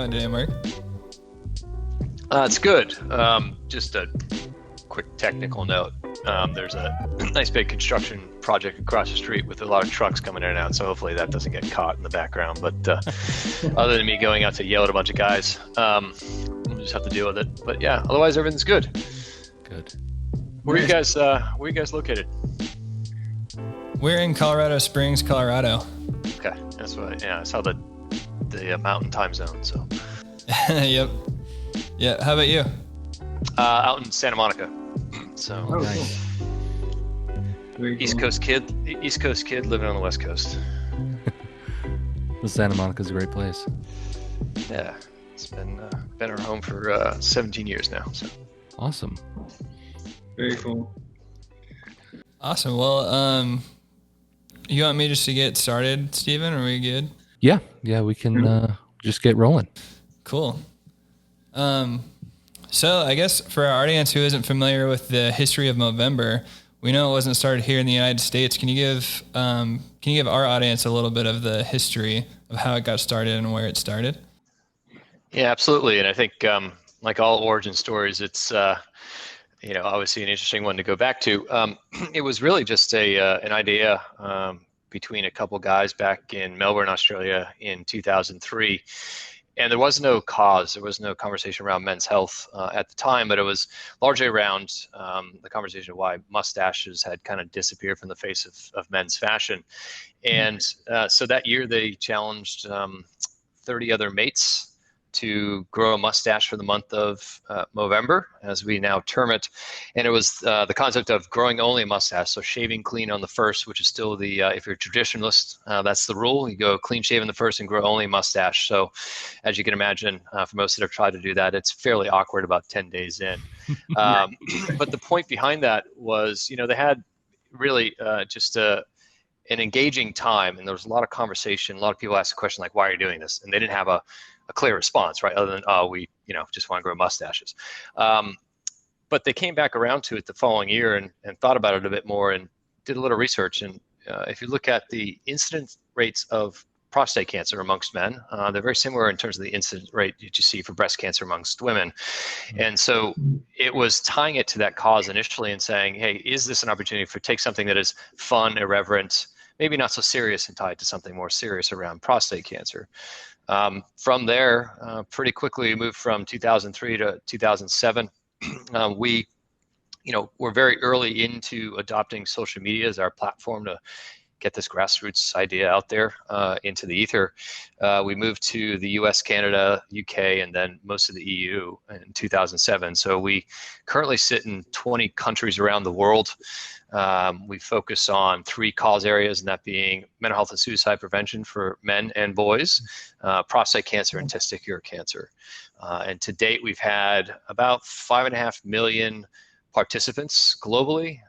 going today, Mark? It's good. Just a quick technical note. There's a nice big construction project across the street with a lot of trucks coming in and out, so hopefully that doesn't get caught in the background. But other than me going out to yell at a bunch of guys, we'll just have to deal with it. But yeah, otherwise everything's good. Good. Where are you guys located? We're in Colorado Springs, Colorado. Okay, that's what. Yeah, I saw the mountain time zone. So. Yep. Yeah. How about you? Out in Santa Monica. So. Oh, Nice. cool. East Coast kid living on the West Coast. Well, Santa Monica's a great place. Yeah, it's been our home for 17 years now. So. Awesome. Very cool. Awesome. Well, you want me just to get started, Steven? Are we good? Yeah, we can just get rolling. Cool. So I guess for our audience who isn't familiar with the history of Movember, we know it wasn't started here in the United States. Can you give our audience a little bit of the history of how it got started and where it started? Yeah, absolutely. And I think like all origin stories, it's obviously an interesting one to go back to. It was really just an idea between a couple guys back in Melbourne, Australia in 2003. And there was no cause, there was no conversation around men's health at the time, but it was largely around the conversation of why mustaches had kind of disappeared from the face of men's fashion. And so that year they challenged 30 other mates to grow a mustache for the month of Movember, as we now term it. And it was the concept of growing only a mustache, so shaving clean on the first, which is still the, if you're a traditionalist, that's the rule. You go clean shaven the first and grow only a mustache. So as you can imagine, for most that have tried to do that, it's fairly awkward about 10 days in. But the point behind that was, they had really just an engaging time, and there was a lot of conversation. A lot of people asked the question like, why are you doing this? And they didn't have a clear response, right? Other than, we just want to grow mustaches. But they came back around to it the following year and thought about it a bit more and did a little research. And if you look at the incidence rates of prostate cancer amongst men, they're very similar in terms of the incidence rate that you see for breast cancer amongst women. And so it was tying it to that cause initially and saying, hey, is this an opportunity for take something that is fun, irreverent, maybe not so serious, and tie it to something more serious around prostate cancer? From there, pretty quickly we moved from 2003 to 2007. We, we're very early into adopting social media as our platform to get this grassroots idea out there into the ether. We moved to the US, Canada, UK, and then most of the EU in 2007. So we currently sit in 20 countries around the world. We focus on 3 cause areas, and that being mental health and suicide prevention for men and boys, prostate cancer, and testicular cancer. And to date, we've had about 5.5 million participants globally.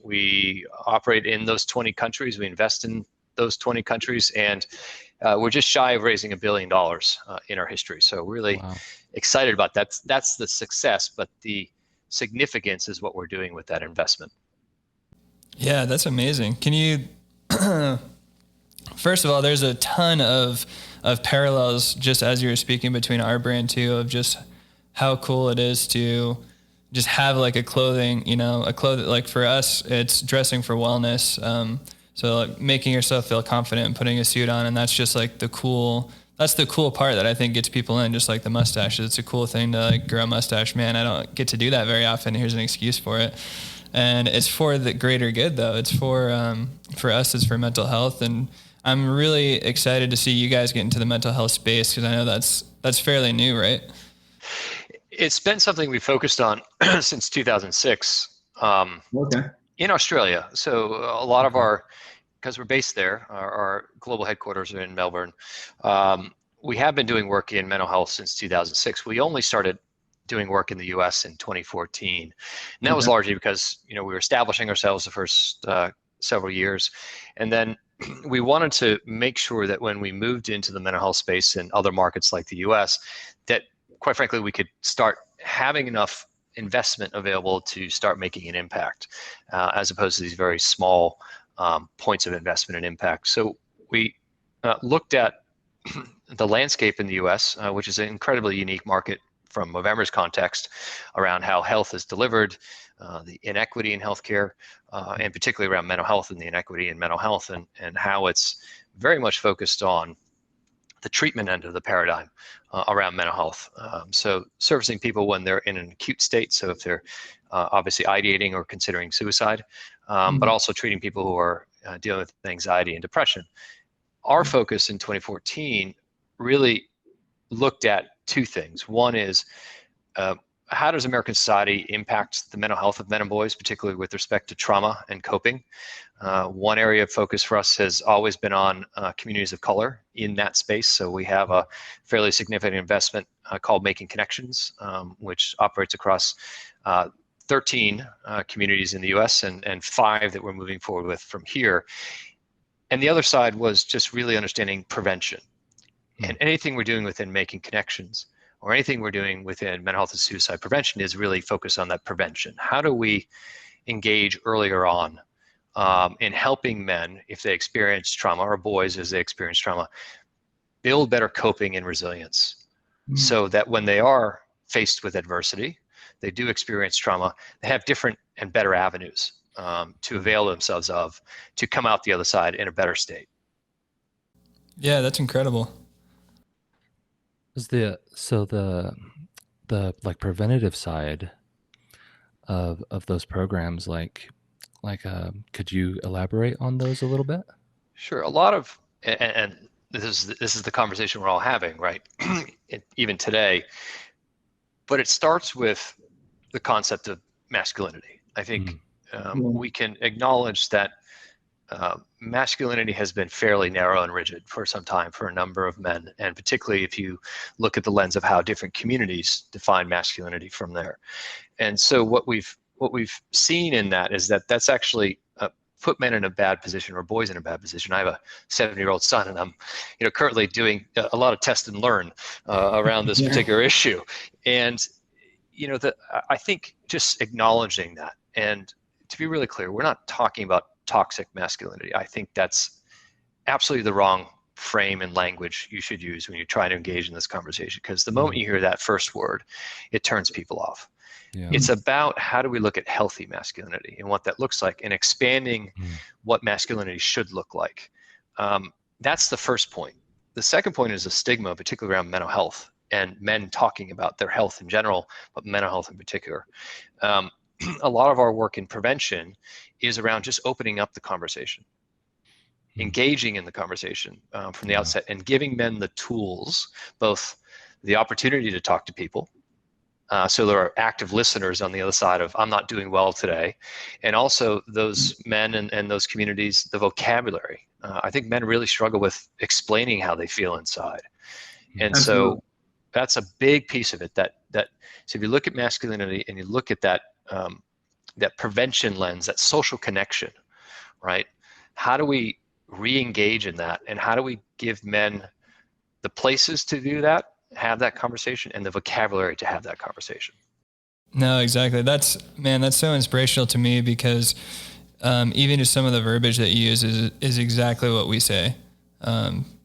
We operate in those 20 countries. We invest in those 20 countries, and we're just shy of raising $1 billion in our history. So really excited about that. That's the success, but the significance is what we're doing with that investment. Yeah, that's amazing. Can you, first of all, there's a ton of parallels just as you were speaking between our brand too, of just how cool it is to just have like a clothing, like for us, it's dressing for wellness. So like making yourself feel confident and putting a suit on. And that's just like that's the cool part that I think gets people in, just like the mustache. It's a cool thing to like grow a mustache. Man, I don't get to do that very often. Here's an excuse for it. And it's for the greater good though. It's for us, it's for mental health. And I'm really excited to see you guys get into the mental health space, because I know that's fairly new, right? It's been something we focused on since 2006 in Australia. So a lot of because we're based there, our global headquarters are in Melbourne. We have been doing work in mental health since 2006. We only started doing work in the US in 2014. And that was largely because, we were establishing ourselves the first several years. And then we wanted to make sure that when we moved into the mental health space in other markets like the US, that quite frankly, we could start having enough investment available to start making an impact, as opposed to these very small points of investment and impact. So we looked at the landscape in the U.S., which is an incredibly unique market from Movember's context around how health is delivered, the inequity in healthcare, and particularly around mental health and the inequity in mental health, and how it's very much focused on the treatment end of the paradigm around mental health. So servicing people when they're in an acute state, so if they're obviously ideating or considering suicide, but also treating people who are dealing with anxiety and depression. Our focus in 2014 really looked at two things. One is how does American society impact the mental health of men and boys, particularly with respect to trauma and coping? One area of focus for us has always been on communities of color in that space. So we have a fairly significant investment called Making Connections, which operates across 13 communities in the US and 5 that we're moving forward with from here. And the other side was just really understanding prevention. And anything we're doing within Making Connections or anything we're doing within mental health and suicide prevention is really focused on that prevention. How do we engage earlier on in helping men if they experience trauma, or boys as they experience trauma, build better coping and resilience so that when they are faced with adversity, they do experience trauma, they have different and better avenues to avail themselves of to come out the other side in a better state. Yeah, that's incredible. Is the like preventative side of those programs, could you elaborate on those a little bit? Sure. A lot of, and this is the conversation we're all having, right? Even today, but it starts with the concept of masculinity. I think we can acknowledge that masculinity has been fairly narrow and rigid for some time for a number of men, and particularly if you look at the lens of how different communities define masculinity from there. And so what we've seen in that is that that's actually put men in a bad position, or boys in a bad position. I have a 7-year-old son, and I'm currently doing a lot of test and learn around this particular issue. And I think just acknowledging that, and to be really clear, we're not talking about toxic masculinity. I think that's absolutely the wrong frame and language you should use when you try to engage in this conversation, because the moment you hear that first word, it turns people off. Yeah. It's about how do we look at healthy masculinity and what that looks like, and expanding what masculinity should look like. That's the first point. The second point is a stigma, particularly around mental health and men talking about their health in general, but mental health in particular. A lot of our work in prevention is around just opening up the conversation, engaging in the conversation from the outset, and giving men the tools, both the opportunity to talk to people, so there are active listeners on the other side of I'm not doing well today, and also those men and those communities, the vocabulary. I think men really struggle with explaining how they feel inside. And so that's a big piece of it, so if you look at masculinity and you look at that that prevention lens, that social connection, right? How do we re-engage in that, and how do we give men the places to do that, have that conversation, and the vocabulary to have that conversation? No, exactly. That's so inspirational to me, because even just some of the verbiage that you use is exactly what we say.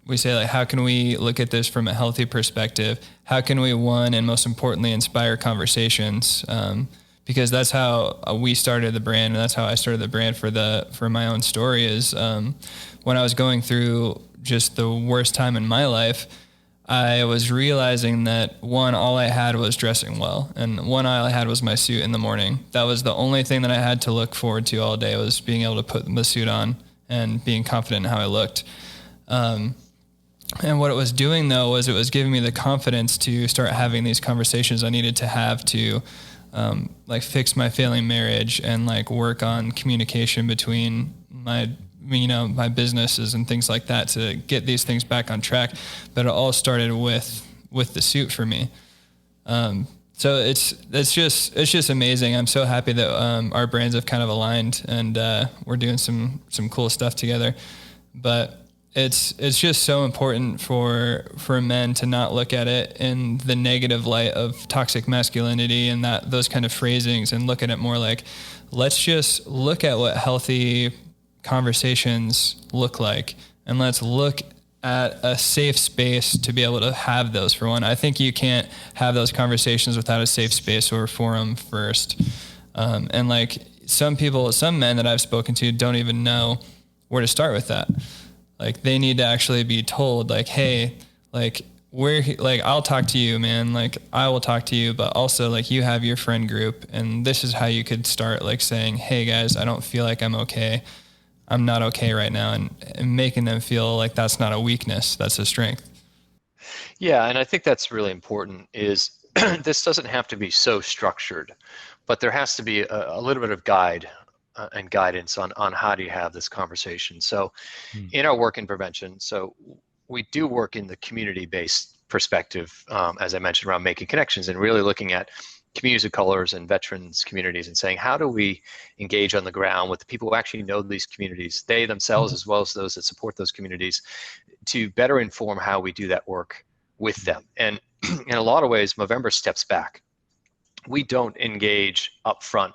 We say, like, how can we look at this from a healthy perspective? How can we, one, and most importantly, inspire conversations? Because that's how we started the brand, and that's how I started the brand for my own story, is when I was going through just the worst time in my life, I was realizing that, one, all I had was dressing well, and all I had was my suit in the morning. That was the only thing that I had to look forward to all day, was being able to put the suit on and being confident in how I looked. And what it was doing, though, was it was giving me the confidence to start having these conversations I needed to have to fix my failing marriage, and work on communication between my businesses and things like that, to get these things back on track. But it all started with the suit for me. So it's just amazing. I'm so happy that our brands have kind of aligned, and we're doing some cool stuff together. But it's just so important for men to not look at it in the negative light of toxic masculinity and those kind of phrasings, and look at it more like, let's just look at what healthy conversations look like, and let's look at a safe space to be able to have those. For one, I think you can't have those conversations without a safe space or forum first. And like some men that I've spoken to don't even know where to start with that. Like they need to actually be told like, hey, like I'll talk to you, man. Like I will talk to you, but also like you have your friend group, and this is how you could start like saying, hey guys, I don't feel like I'm okay. I'm not okay right now, and making them feel like that's not a weakness, that's a strength. Yeah, and I think that's really important is this doesn't have to be so structured, but there has to be a little bit of guide and guidance on how do you have this conversation. So in our work in prevention, so we do work in the community-based perspective, as I mentioned, around making connections and really looking at communities of colors and veterans communities and saying, how do we engage on the ground with the people who actually know these communities, they themselves, as well as those that support those communities, to better inform how we do that work with them. And in a lot of ways, Movember steps back. We don't engage up front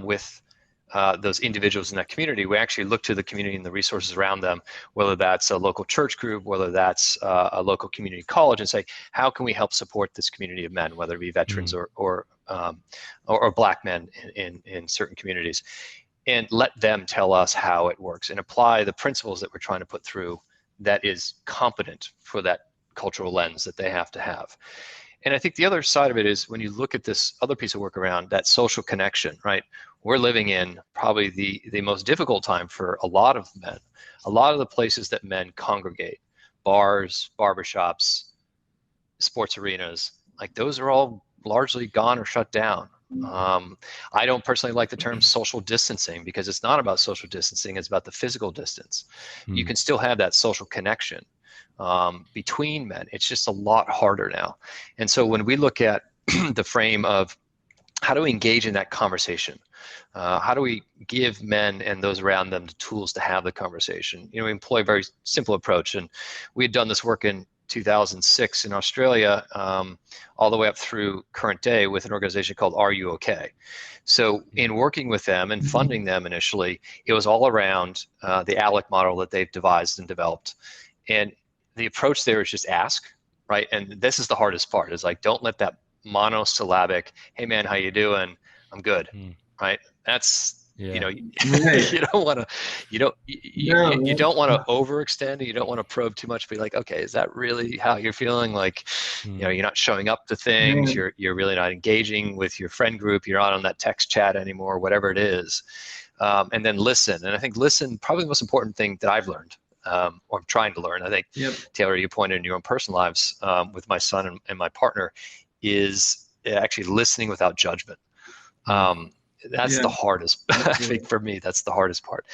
with those individuals in that community. We actually look to the community and the resources around them, whether that's a local church group, whether that's a local community college, and say, how can we help support this community of men, whether it be veterans or Black men in certain communities, and let them tell us how it works and apply the principles that we're trying to put through that is competent for that cultural lens that they have to have. And I think the other side of it is when you look at this other piece of work around that social connection, right? We're living in probably the most difficult time for a lot of men. A lot of the places that men congregate, bars, barbershops, sports arenas, like those are all largely gone or shut down. I don't personally like the term social distancing because it's not about social distancing, it's about the physical distance. You can still have that social connection between men. It's just a lot harder now. And so when we look at the frame of how do we engage in that conversation? How do we give men and those around them the tools to have the conversation? We employ a very simple approach, and we had done this work in 2006 in Australia, all the way up through current day with an organization called Are You OK? So in working with them and funding them initially, it was all around the ALEC model that they've devised and developed. And the approach there is just ask, right? And this is the hardest part, is like, don't let that monosyllabic, hey man, how you doing? I'm good, right? That's, you don't want to, you don't want to overextend, you don't want to probe too much, be like, okay, is that really how you're feeling? Like, you're not showing up to things, you're really not engaging with your friend group, you're not on that text chat anymore, whatever it is. And then listen. And I think listen, probably the most important thing that I've learned, or I'm trying to learn, I think, Taylor, you pointed in your own personal lives with my son and my partner, is actually listening without judgment. That's the hardest. I think for me, that's the hardest part.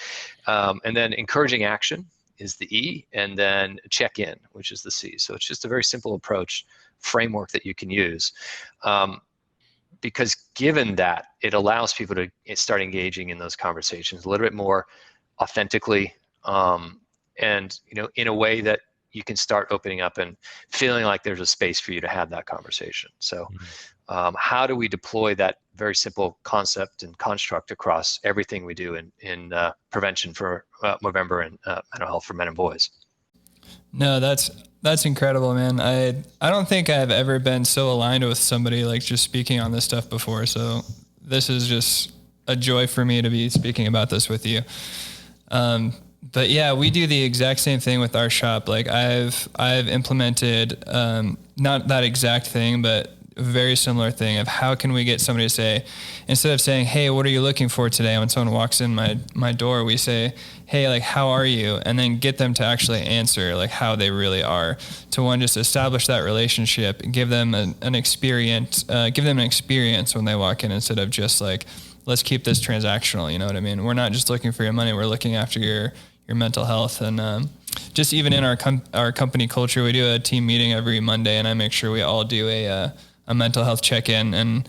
And then encouraging action is the E, and then check in, which is the C. So it's just a very simple approach, framework that you can use. Because given that, it allows people to start engaging in those conversations a little bit more authentically, and in a way that you can start opening up and feeling like there's a space for you to have that conversation. So how do we deploy that very simple concept and construct across everything we do in prevention for Movember and mental health for men and boys? No, that's incredible, man. I don't think I've ever been so aligned with somebody like just speaking on this stuff before. So this is just a joy for me to be speaking about this with you. But yeah, we do the exact same thing with our shop. Like I've implemented, not that exact thing, but a very similar thing of how can we get somebody to say, instead of saying, hey, what are you looking for today? When someone walks in my door, we say, hey, like, how are you? And then get them to actually answer like how they really are, to one, just establish that relationship and give them an experience when they walk in, instead of just like, let's keep this transactional. You know what I mean? We're not just looking for your money. We're looking after your mental health. And just even in our company culture, we do a team meeting every Monday, and I make sure we all do a mental health check-in, and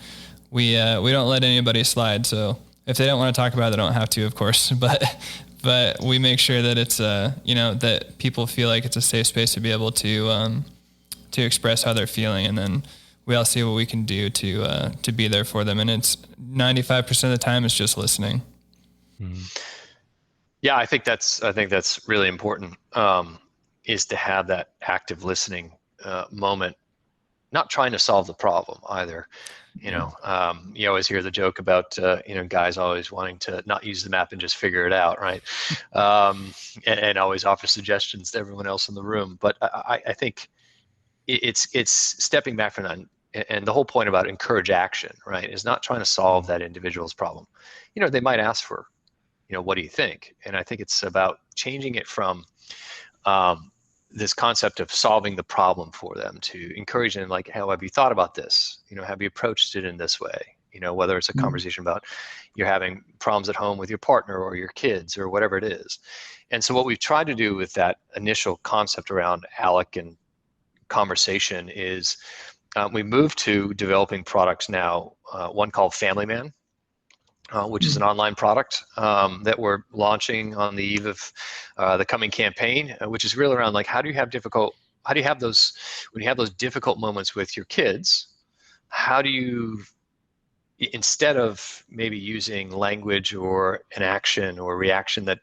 we don't let anybody slide. So if they don't want to talk about it, they don't have to, of course, but we make sure that it's that people feel like it's a safe space to be able to express how they're feeling, and then we all see what we can do to be there for them. And it's 95% of the time it's just listening. Yeah, I think that's really important. is to have that active listening moment, not trying to solve the problem either. You always hear the joke about, guys always wanting to not use the map and just figure it out, right? And always offer suggestions to everyone else in the room. But I think it's stepping back from that. And the whole point about encourage action, right, is not trying to solve that individual's problem. They might ask for, what do you think? And I think it's about changing it from this concept of solving the problem for them to encourage them, like, how have you thought about this? Have you approached it in this way? Whether it's a conversation about you're having problems at home with your partner or your kids or whatever it is. And so what we've tried to do with that initial concept around ALEC and conversation is we moved to developing products now, one called Family Man, which is an online product that we're launching on the eve of the coming campaign, which is really around, like, when you have those difficult moments with your kids, how do you, instead of maybe using language or an action or reaction that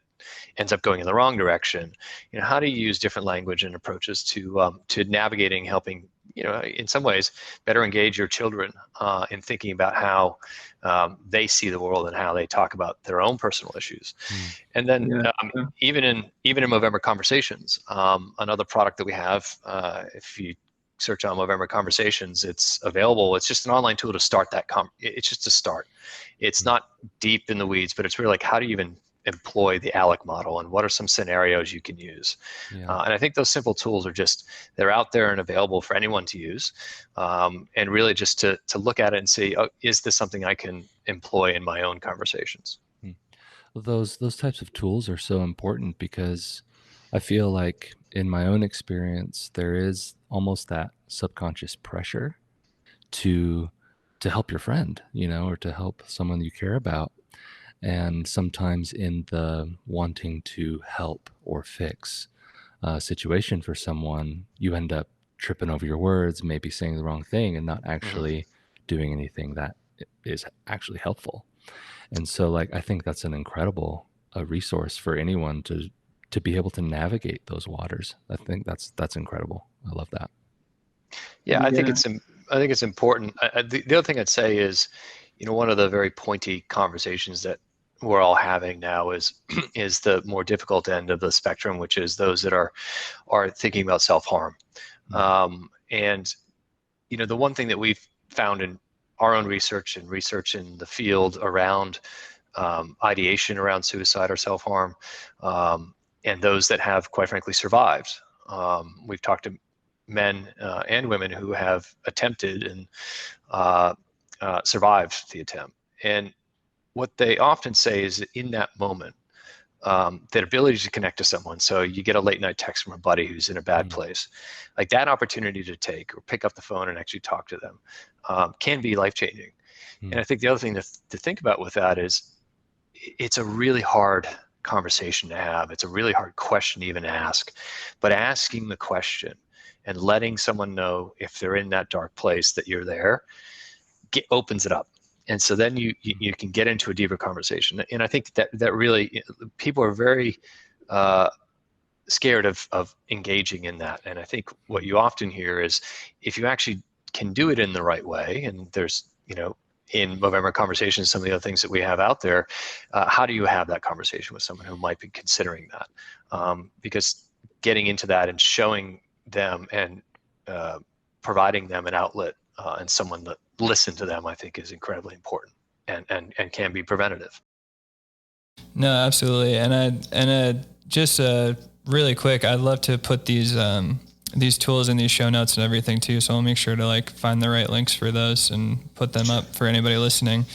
ends up going in the wrong direction, how do you use different language and approaches to navigating, helping, in some ways, better engage your children in thinking about how they see the world and how they talk about their own personal issues. And then even in Movember Conversations, another product that we have, if you search on Movember Conversations, it's available. It's just an online tool to start that. It's just a start. It's not deep in the weeds, but it's really like, how do you even employ the ALEC model, and what are some scenarios you can use? And I think those simple tools are they're out there and available for anyone to use, and really just to look at it and see, is this something I can employ in my own conversations? Those types of tools are so important, because I feel like in my own experience, there is almost that subconscious pressure to help your friend, or to help someone you care about. And sometimes in the wanting to help or fix a situation for someone, you end up tripping over your words, maybe saying the wrong thing, and not actually doing anything that is actually helpful. And so, I think that's an incredible resource for anyone to be able to navigate those waters. I think that's incredible. I love that. Yeah, I think it's important. The other thing I'd say is, one of the very pointy conversations that we're all having now is the more difficult end of the spectrum, which is those that are thinking about self-harm. And the one thing that we've found in our own research and research in the field around ideation around suicide or self-harm, and those that have, quite frankly, survived. We've talked to men and women who have attempted and survived the attempt. And what they often say is that in that moment, that ability to connect to someone. So you get a late night text from a buddy who's in a bad place, like that opportunity to take or pick up the phone and actually talk to them can be life-changing. And I think the other thing to think about with that is it's a really hard conversation to have. It's a really hard question to even ask, but asking the question and letting someone know if they're in that dark place that you're there opens it up. And so then you can get into a deeper conversation. And I think that really, people are very scared of engaging in that. And I think what you often hear is, if you actually can do it in the right way, and there's, in Movember Conversations, some of the other things that we have out there, how do you have that conversation with someone who might be considering that? Because getting into that and showing them and providing them an outlet and someone that listen to them, I think, is incredibly important and can be preventative. No, absolutely. And just really quick, I'd love to put these tools in these show notes and everything too. So I'll make sure to find the right links for those and put them up for anybody listening.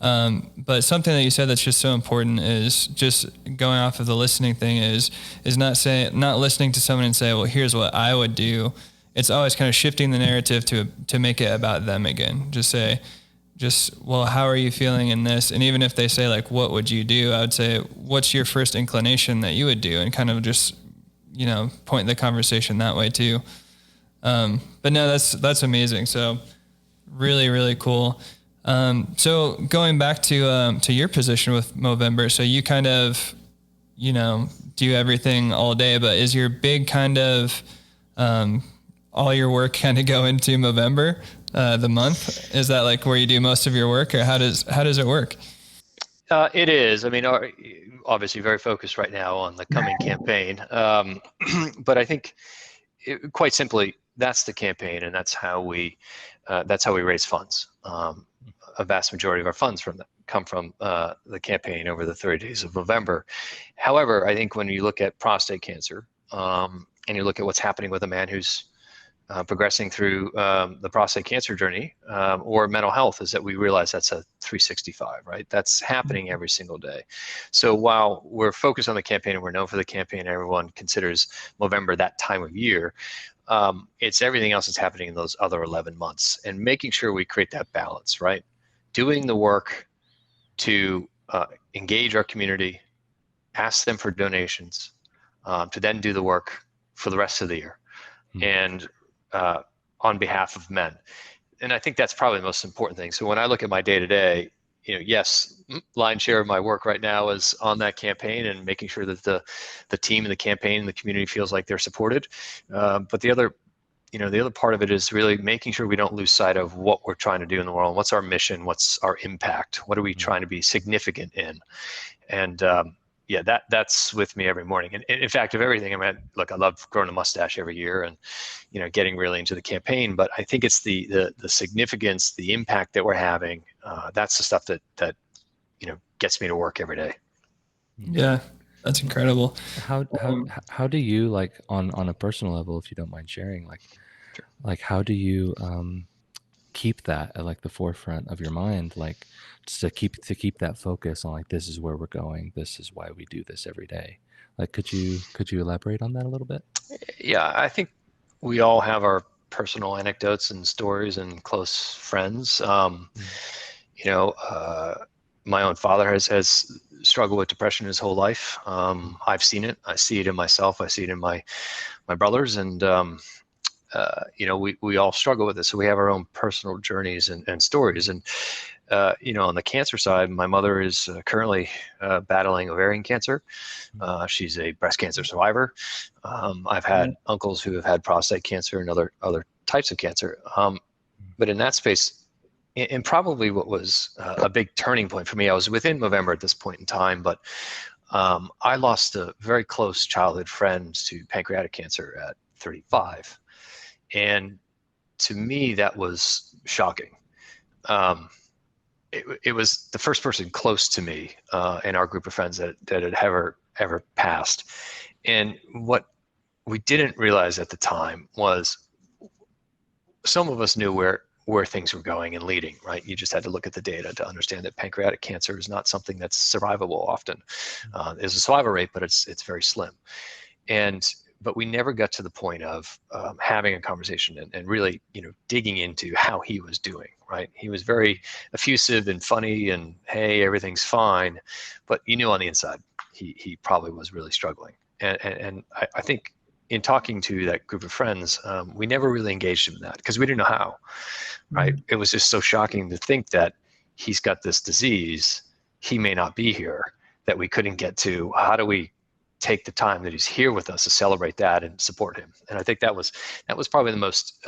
But something that you said that's just so important is just going off of the listening thing is not listening to someone and say, well, here's what I would do. It's always kind of shifting the narrative to make it about them again. Well, how are you feeling in this? And even if they say what would you do? I would say, what's your first inclination that you would do? And kind of just, point the conversation that way too. But no, that's amazing. So really, really cool. So going back to your position with Movember, so you kind of, do everything all day, but is your big kind of, all your work kind of go into Movember, the month? Is that like where you do most of your work, or how does it work? It is. I mean, obviously very focused right now on the coming campaign. But I think quite simply, that's the campaign, and that's how we raise funds. A vast majority of our funds come from the campaign over the 30 days of Movember. However, I think when you look at prostate cancer, and you look at what's happening with a man who's progressing through the prostate cancer journey, or mental health, is that we realize that's a 365, right? That's happening every single day. So while we're focused on the campaign and we're known for the campaign, everyone considers Movember that time of year, it's everything else that's happening in those other 11 months, and making sure we create that balance, right? Doing the work to engage our community, ask them for donations, to then do the work for the rest of the year. And on behalf of men. And I think that's probably the most important thing. So when I look at my day-to-day, yes, lion's share of my work right now is on that campaign and making sure that the team and the campaign and the community feels like they're supported. But the other part of it is really making sure we don't lose sight of what we're trying to do in the world. What's our mission? What's our impact? What are we trying to be significant in? And that's with me every morning. And in fact, of everything, I mean, look, I love growing a mustache every year and, getting really into the campaign, but I think it's the significance, the impact that we're having. That's the stuff that gets me to work every day. Yeah, that's incredible. How do you, like, on a personal level, if you don't mind sharing, like, Sure. like how do you keep that at like the forefront of your mind, like just to keep that focus on like, this is where we're going, this is why we do this every day? Like, could you elaborate on that a little bit? Yeah, I think we all have our personal anecdotes and stories and close friends. My own father has struggled with depression his whole life. I've seen it. I see it in myself. I see it in my brothers, and we all struggle with it. So we have our own personal journeys and stories. And on the cancer side, my mother is currently battling ovarian cancer. She's a breast cancer survivor. I've had uncles who have had prostate cancer and other types of cancer. But in that space, and probably what was a big turning point for me, I was within Movember at this point in time, but I lost a very close childhood friend to pancreatic cancer at 35. And to me, that was shocking. It was the first person close to me in our group of friends that had ever passed. And what we didn't realize at the time was some of us knew where things were going and leading, right? You just had to look at the data to understand that pancreatic cancer is not something that's survivable often. There's a survival rate, but it's very slim. But we never got to the point of having a conversation and really, digging into how he was doing, right? He was very effusive and funny and, hey, everything's fine. But you knew on the inside, he probably was really struggling. And I think in talking to that group of friends, we never really engaged him in that because we didn't know how, right? It was just so shocking to think that he's got this disease, he may not be here, that we couldn't get to how do we take the time that he's here with us to celebrate that and support him. And I think that was probably the most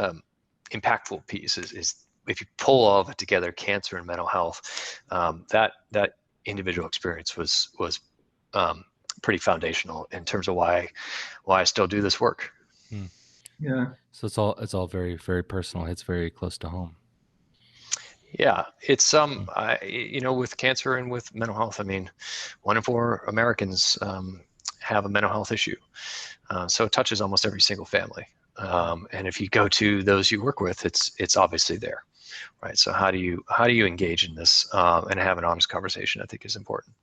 impactful piece is if you pull all of it together, cancer and mental health, that individual experience was pretty foundational in terms of why I still do this work. Yeah. So it's all very, very personal. It's very close to home. Yeah, it's with cancer and with mental health, I mean, 1 in 4 Americans have a mental health issue. So it touches almost every single family. And if you go to those you work with, it's obviously there, right? So how do you engage in this and have an honest conversation, I think is important.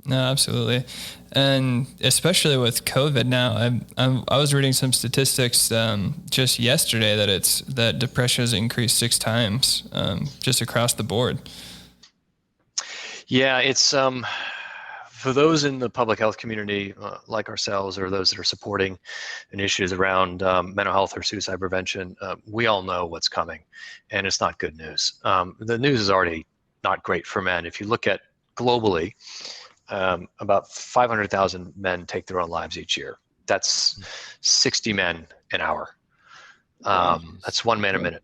No, absolutely. And especially with COVID now, I was reading some statistics just yesterday that depression has increased 6 times just across the board. Yeah, it's for those in the public health community like ourselves, or those that are supporting initiatives around mental health or suicide prevention, we all know what's coming, and it's not good news. The news is already not great for men. If you look at globally, about 500,000 men take their own lives each year. That's 60 men an hour. That's one man a minute.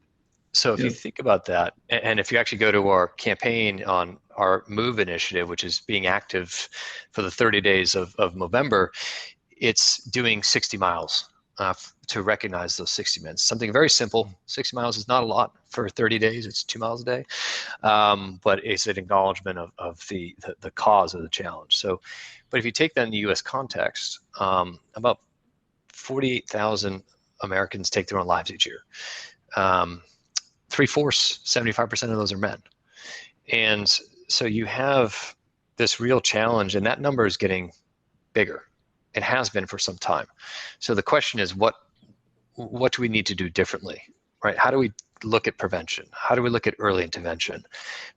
So if you think about that, and if you actually go to our campaign on our Move initiative, which is being active for the 30 days of Movember, it's doing 60 miles to recognize those 60 men. Something very simple. 60 miles is not a lot for 30 days. It's 2 miles a day. But it's an acknowledgement of the cause of the challenge. So, but if you take that in the US context, about 48,000 Americans take their own lives each year. 3/4, 75% of those are men. And so you have this real challenge, and that number is getting bigger. It has been for some time. So the question is, what do we need to do differently, right? How do we look at prevention? How do we look at early intervention?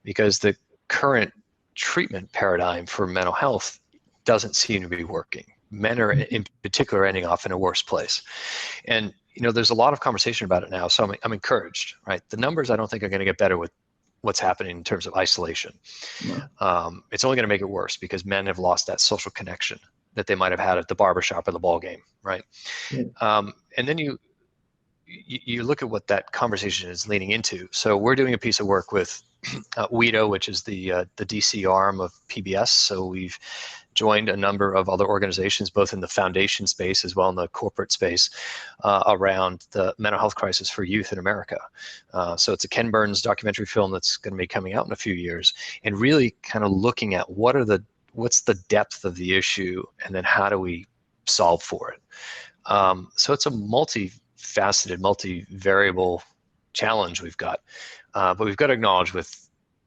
Because the current treatment paradigm for mental health doesn't seem to be working. Men are in particular ending off in a worse place. And there's a lot of conversation about it now, so I'm encouraged, right? The numbers I don't think are going to get better with what's happening in terms of isolation. No. It's only going to make it worse because men have lost that social connection that they might have had at the barbershop or the ball game, right? Yeah. And then you look at what that conversation is leaning into. So we're doing a piece of work with WIDO, which is the DC arm of PBS. So we've joined a number of other organizations, both in the foundation space as well in the corporate space, around the mental health crisis for youth in America. So it's a Ken Burns documentary film that's going to be coming out in a few years, and really kind of looking at what's the depth of the issue, and then how do we solve for it. So it's a multifaceted, multivariable challenge we've got, but we've got to acknowledge with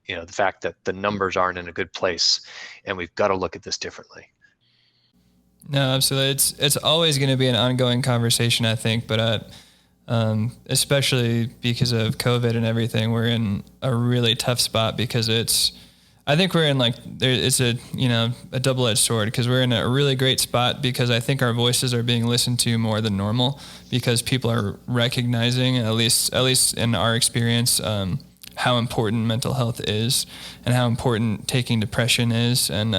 the fact that the numbers aren't in a good place, and we've got to look at this differently. No, absolutely. It's always going to be an ongoing conversation, I think, but especially because of COVID and everything, we're in a really tough spot because I think we're in it's a double-edged sword, because we're in a really great spot because I think our voices are being listened to more than normal, because people are recognizing, at least in our experience, how important mental health is and how important taking depression is. And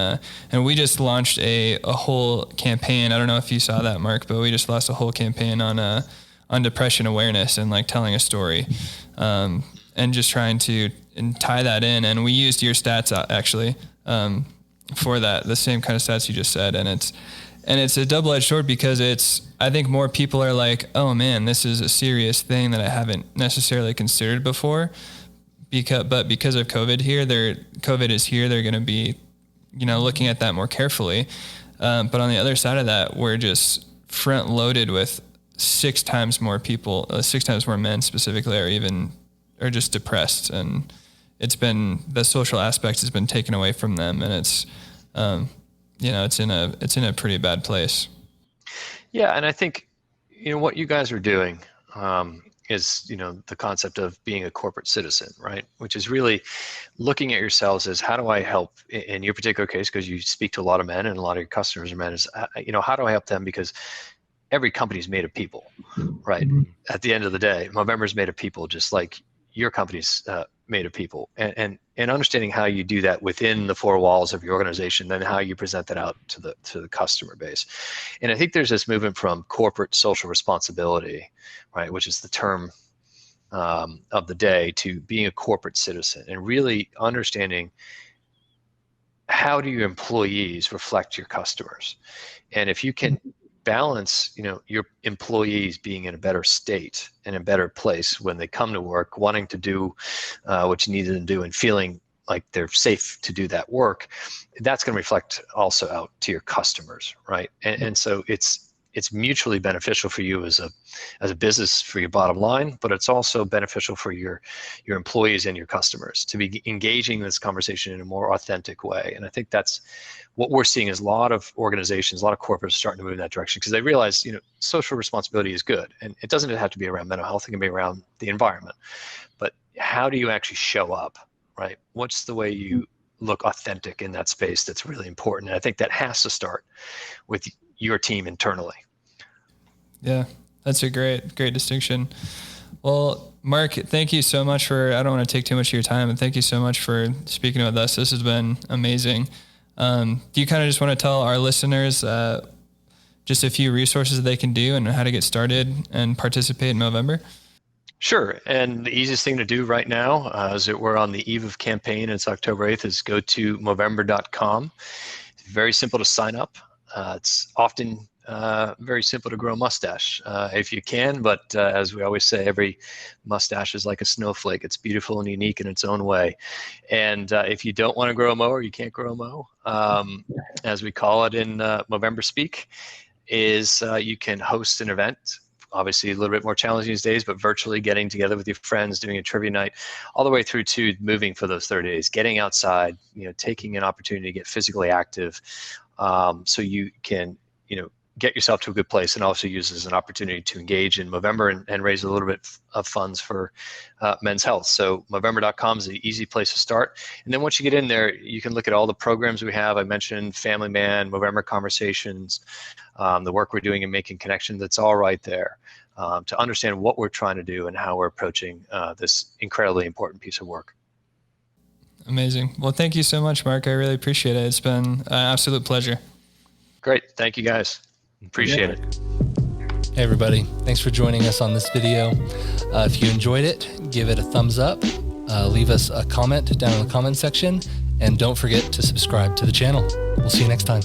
we just launched a whole campaign. I don't know if you saw that, Mark, but we just launched a whole campaign on depression awareness and telling a story, and just trying to tie that in. And we used your stats actually for that, the same kind of stats you just said. And it's a double-edged sword because I think more people are like, oh man, this is a serious thing that I haven't necessarily considered before. But because of COVID is here, they're going to be, looking at that more carefully. But on the other side of that, we're just front loaded with 6 times more people, 6 times more men specifically are just depressed. And it's been, the social aspect has been taken away from them. And it's in a pretty bad place. Yeah. And I think, what you guys are doing, is the concept of being a corporate citizen, right? Which is really looking at yourselves as, how do I help in your particular case, because you speak to a lot of men and a lot of your customers are men, is how do I help them? Because every company is made of people, right? Mm-hmm. At the end of the day, Movember is made of people, just like your company's made of people, and understanding how you do that within the 4 walls of your organization, then how you present that out to the customer base. And I think there's this movement from corporate social responsibility, right, which is the term of the day, to being a corporate citizen, and really understanding how do your employees reflect your customers. And if you can balance, your employees being in a better state and a better place when they come to work, wanting to do what you need them to do and feeling like they're safe to do that work, that's going to reflect also out to your customers, right? And so it's mutually beneficial for you as a business, for your bottom line, but it's also beneficial for your employees and your customers to be engaging in this conversation in a more authentic way. And I think that's what we're seeing, is a lot of organizations, a lot of corporates starting to move in that direction, because they realize, social responsibility is good. And it doesn't have to be around mental health. It can be around the environment. But how do you actually show up, right? What's the way you look authentic in that space? That's really important. And I think that has to start with your team internally. Yeah, that's a great distinction. Well, Mark, thank you so much I don't want to take too much of your time, and thank you so much for speaking with us. This has been amazing. Do you kind of just want to tell our listeners just a few resources that they can do and how to get started and participate in Movember? Sure. And the easiest thing to do right now, as we're on the eve of campaign, and it's October 8th, is go to Movember.com. It's very simple to sign up. It's often very simple to grow a mustache if you can, but as we always say, every mustache is like a snowflake. It's beautiful and unique in its own way. And if you don't want to grow a mo, or you can't grow a mo, as we call it in Movember speak, is you can host an event. Obviously a little bit more challenging these days, but virtually getting together with your friends, doing a trivia night, all the way through to moving for those 30 days, getting outside, taking an opportunity to get physically active, so you can, get yourself to a good place, and also use as an opportunity to engage in Movember and raise a little bit of funds for men's health. So Movember.com is an easy place to start. And then once you get in there, you can look at all the programs we have. I mentioned Family Man, Movember Conversations, the work we're doing in Making Connection. That's all right there to understand what we're trying to do and how we're approaching this incredibly important piece of work. Amazing. Well, thank you so much, Mark. I really appreciate it. It's been an absolute pleasure. Great. Thank you, guys. Appreciate it. Hey everybody, thanks for joining us on this video. If you enjoyed it, give it a thumbs up, leave us a comment down in the comment section, and don't forget to subscribe to the channel. We'll see you next time.